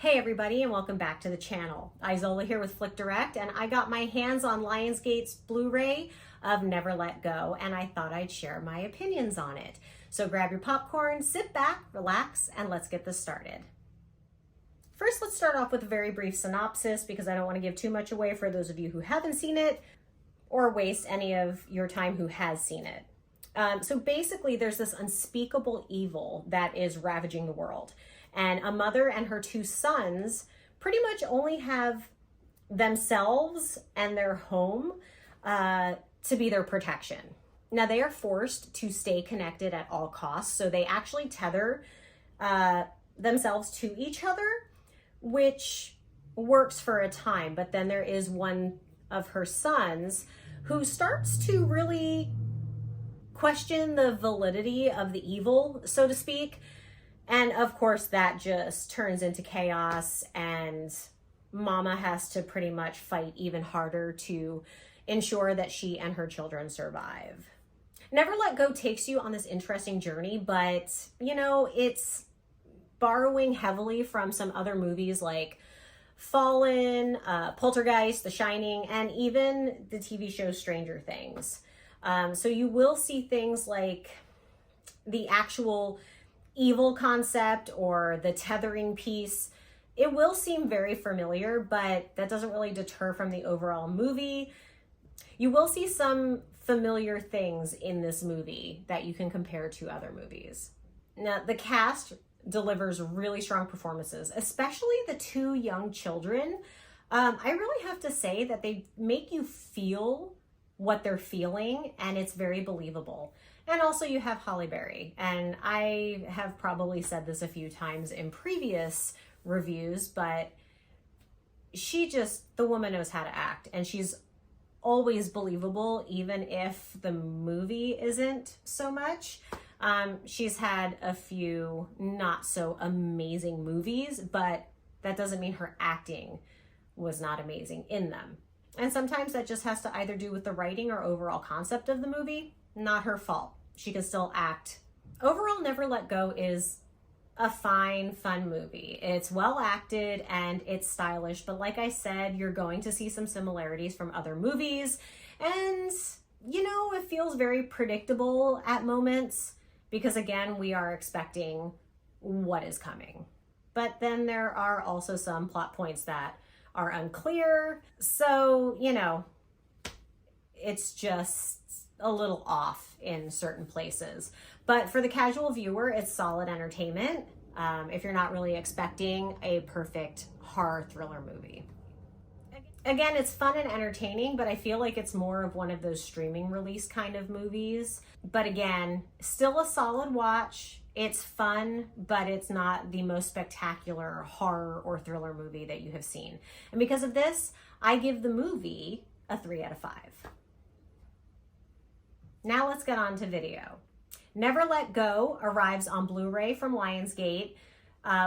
Hey everybody, and welcome back to the channel. Izola here with FlickDirect, and I got my hands on Lionsgate's Blu-ray of Never Let Go, and I thought I'd share my opinions on it. So grab your popcorn, sit back, relax, and let's get this started. First, let's start off with a very brief synopsis because I don't want to give too much away for those of you who haven't seen it or waste any of your time who has seen it. So basically, there's this unspeakable evil that is ravaging the world. And a mother and her two sons pretty much only have themselves and their home to be their protection. Now, they are forced to stay connected at all costs. So they actually tether themselves to each other, which works for a time. But then there is one of her sons who starts to really question the validity of the evil, so to speak. And of course, that just turns into chaos, and Mama has to pretty much fight even harder to ensure that she and her children survive. Never Let Go takes you on this interesting journey, but you know, it's borrowing heavily from some other movies like Fallen, Poltergeist, The Shining, and even the TV show Stranger Things. So you will see things like the actual evil concept or the tethering piece. It will seem very familiar, but that doesn't really deter from the overall movie. You will see some familiar things in this movie that you can compare to other movies. Now, the cast delivers really strong performances, especially the two young children. I really have to say that they make you feel what they're feeling, and it's very believable. And also you have Halle Berry, and I have probably said this a few times in previous reviews, but the woman knows how to act, and she's always believable, even if the movie isn't so much. She's had a few not so amazing movies, but that doesn't mean her acting was not amazing in them. And sometimes that just has to either do with the writing or overall concept of the movie. Not her fault. She can still act. Overall, Never Let Go is a fine, fun movie. It's well acted and it's stylish, but like I said, you're going to see some similarities from other movies. And, you know, it feels very predictable at moments because, again, we are expecting what is coming. But then there are also some plot points that are unclear. So, you know, it's just a little off in certain places. But for the casual viewer, it's solid entertainment if you're not really expecting a perfect horror thriller movie. Again, it's fun and entertaining, but I feel like it's more of one of those streaming release kind of movies. But again, still a solid watch. It's fun, but it's not the most spectacular horror or thriller movie that you have seen. And because of this, I give the movie a 3 out of 5. Now let's get on to video. Never Let Go arrives on Blu-ray from Lionsgate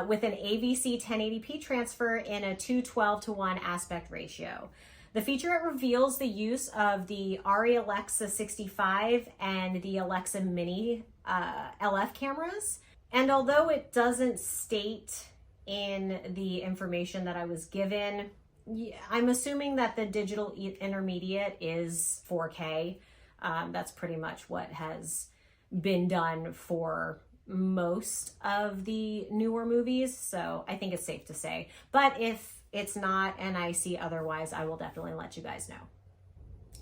with an AVC 1080p transfer in a 2:12:1 aspect ratio. The featurette reveals the use of the Arri Alexa 65 and the Alexa Mini LF cameras. And although it doesn't state in the information that I was given, I'm assuming that the digital intermediate is 4K. That's pretty much what has been done for most of the newer movies, so I think it's safe to say. But if it's not and I see otherwise, I will definitely let you guys know.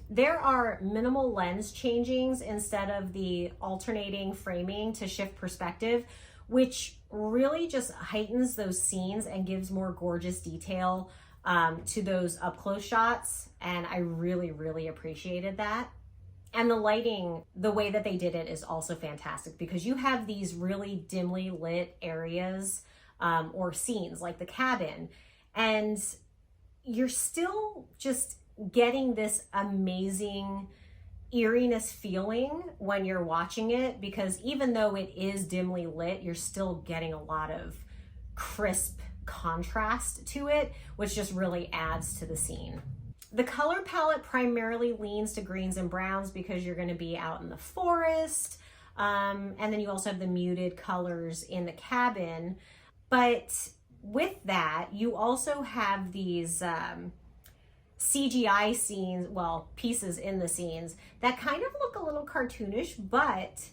There are minimal lens changings instead of the alternating framing to shift perspective, which really just heightens those scenes and gives more gorgeous detail to those up close shots, and I really, really appreciated that. And the lighting, the way that they did it is also fantastic because you have these really dimly lit areas or scenes like the cabin, and you're still just getting this amazing eeriness feeling when you're watching it, because even though it is dimly lit, you're still getting a lot of crisp contrast to it, which just really adds to the scene. The color palette primarily leans to greens and browns because you're going to be out in the forest. And then you also have the muted colors in the cabin. But with that, you also have these CGI scenes, well, pieces in the scenes that kind of look a little cartoonish, but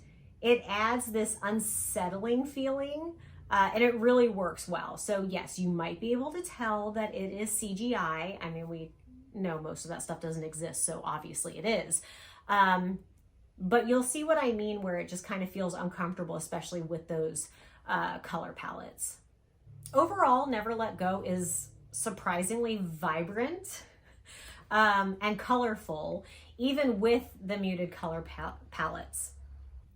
it adds this unsettling feeling, and it really works well. So yes, you might be able to tell that it is CGI. I mean, we know most of that stuff doesn't exist, so obviously it is. But you'll see what I mean, where it just kind of feels uncomfortable, especially with those color palettes. Overall, Never Let Go is surprisingly vibrant and colorful, even with the muted color palettes.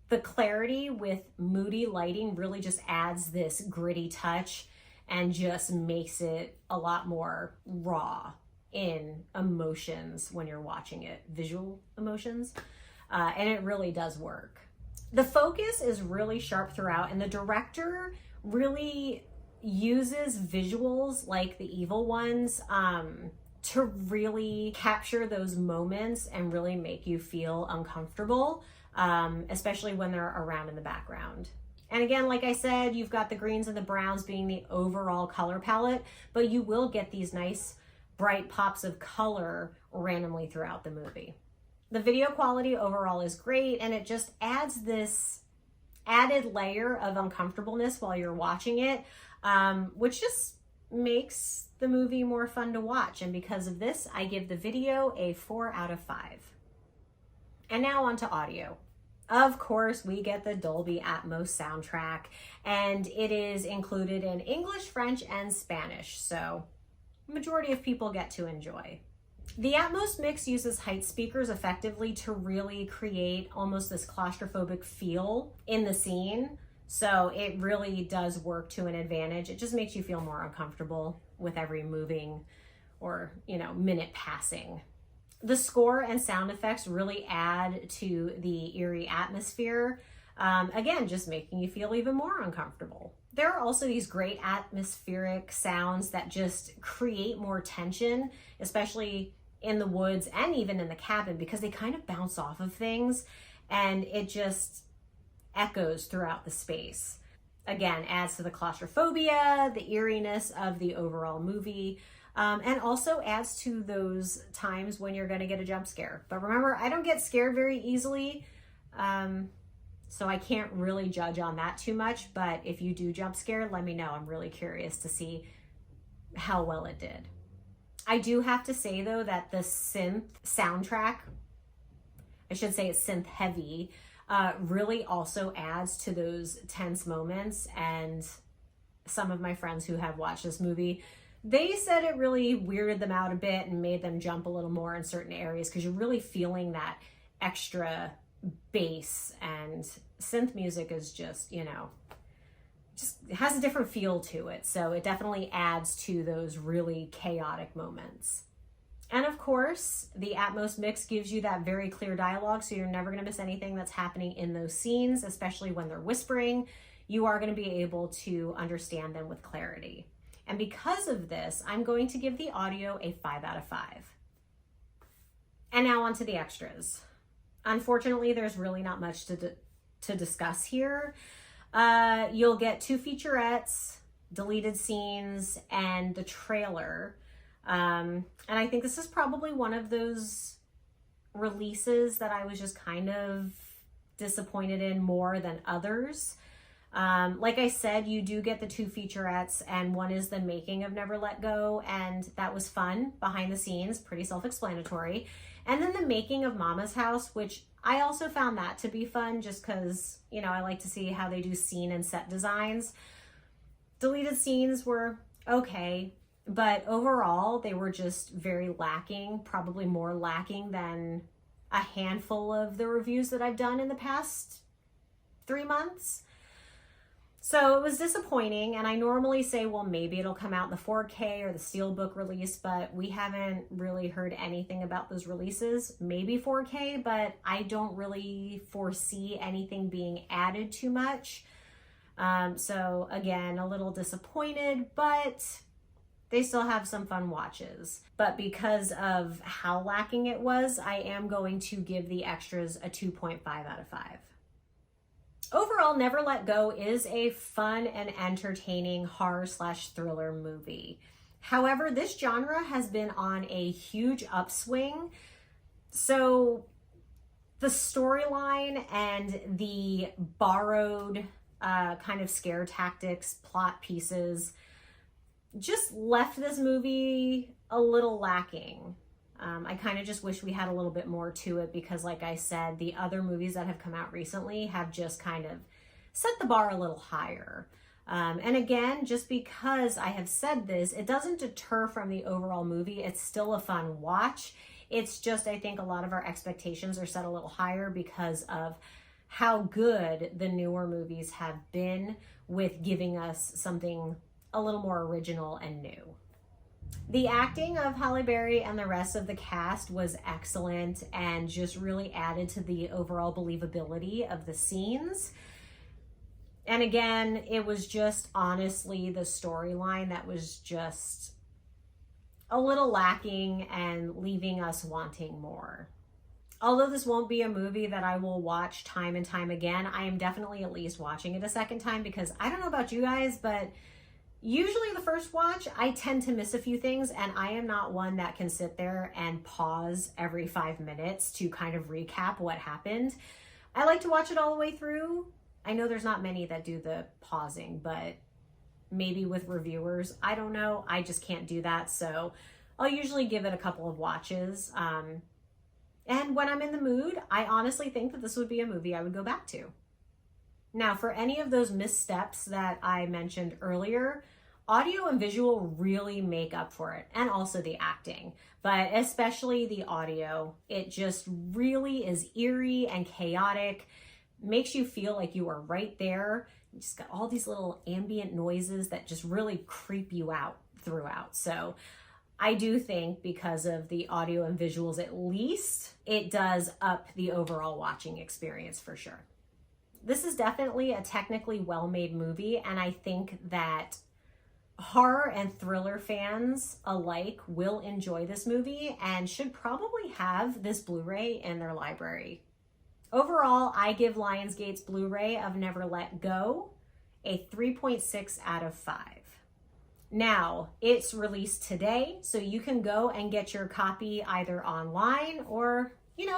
The clarity with moody lighting really just adds this gritty touch and just makes it a lot more raw in emotions when you're watching it, visual emotions, and it really does work. The focus is really sharp throughout, and the director really uses visuals like the evil ones to really capture those moments and really make you feel uncomfortable, especially when they're around in the background. And again, like I said, you've got the greens and the browns being the overall color palette, but you will get these nice bright pops of color randomly throughout the movie. The video quality overall is great, and it just adds this added layer of uncomfortableness while you're watching it, which just makes the movie more fun to watch. And because of this, I give the video a 4 out of 5. And now on to audio. Of course, we get the Dolby Atmos soundtrack, and it is included in English, French, and Spanish, so majority of people get to enjoy. The Atmos mix uses height speakers effectively to really create almost this claustrophobic feel in the scene. So it really does work to an advantage. It just makes you feel more uncomfortable with every moving or, minute passing. The score and sound effects really add to the eerie atmosphere. Again, just making you feel even more uncomfortable. There are also these great atmospheric sounds that just create more tension, especially in the woods and even in the cabin, because they kind of bounce off of things and it just echoes throughout the space. Again, adds to the claustrophobia, the eeriness of the overall movie, and also adds to those times when you're going to get a jump scare. But remember, I don't get scared very easily, so I can't really judge on that too much. But if you do jump scare, let me know. I'm really curious to see how well it did. I do have to say, though, that the synth soundtrack, I should say it's synth heavy, really also adds to those tense moments. And some of my friends who have watched this movie, they said it really weirded them out a bit and made them jump a little more in certain areas, because you're really feeling that extra bass, and synth music is just, just has a different feel to it. So it definitely adds to those really chaotic moments. And of course, the Atmos mix gives you that very clear dialogue, so you're never going to miss anything that's happening in those scenes, especially when they're whispering. You are going to be able to understand them with clarity. And because of this, I'm going to give the audio a 5 out of 5. And now on to the extras. Unfortunately, there's really not much to discuss here. You'll get 2 featurettes, deleted scenes, and the trailer. And I think this is probably one of those releases that I was just kind of disappointed in more than others. Like I said, you do get the 2 featurettes, and one is the making of Never Let Go, and that was fun, behind the scenes, pretty self-explanatory. And then the making of Mama's House, which I also found that to be fun, just because, I like to see how they do scene and set designs. Deleted scenes were okay, but overall they were just very lacking, probably more lacking than a handful of the reviews that I've done in the past 3 months. So it was disappointing, and I normally say, well, maybe it'll come out in the 4K or the Steelbook release, but we haven't really heard anything about those releases. Maybe 4K, but I don't really foresee anything being added too much. So again, a little disappointed, but they still have some fun watches. But because of how lacking it was, I am going to give the extras a 2.5 out of 5. Overall, Never Let Go is a fun and entertaining horror/thriller movie. However, this genre has been on a huge upswing, so the storyline and the borrowed kind of scare tactics, plot pieces, just left this movie a little lacking. I kind of just wish we had a little bit more to it because, like I said, the other movies that have come out recently have just kind of set the bar a little higher. And again, just because I have said this, it doesn't deter from the overall movie. It's still a fun watch. It's just, I think a lot of our expectations are set a little higher because of how good the newer movies have been with giving us something a little more original and new. The acting of Halle Berry and the rest of the cast was excellent and just really added to the overall believability of the scenes. And again, it was just honestly the storyline that was just a little lacking and leaving us wanting more. Although this won't be a movie that I will watch time and time again, I am definitely at least watching it a second time because I don't know about you guys, but usually the first watch, I tend to miss a few things, and I am not one that can sit there and pause every 5 minutes to kind of recap what happened. I like to watch it all the way through. I know there's not many that do the pausing, but maybe with reviewers, I don't know. I just can't do that, so I'll usually give it a couple of watches. And when I'm in the mood, I honestly think that this would be a movie I would go back to. Now, for any of those missteps that I mentioned earlier, audio and visual really make up for it, and also the acting, but especially the audio. It just really is eerie and chaotic, makes you feel like you are right there. You just got all these little ambient noises that just really creep you out throughout. So I do think because of the audio and visuals, at least, it does up the overall watching experience for sure. This is definitely a technically well-made movie, and I think that horror and thriller fans alike will enjoy this movie and should probably have this Blu-ray in their library. Overall, I give Lionsgate's Blu-ray of Never Let Go a 3.6 out of 5. Now, it's released today, so you can go and get your copy either online or,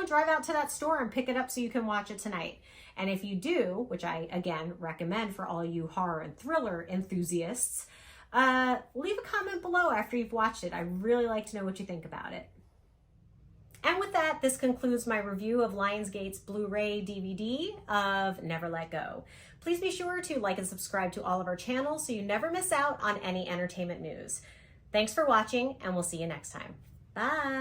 drive out to that store and pick it up so you can watch it tonight. And if you do, which I, again, recommend for all you horror and thriller enthusiasts, leave a comment below after you've watched it. I'd really like to know what you think about it. And with that, this concludes my review of Lionsgate's Blu-ray DVD of Never Let Go. Please be sure to like and subscribe to all of our channels so you never miss out on any entertainment news. Thanks for watching, and we'll see you next time. Bye!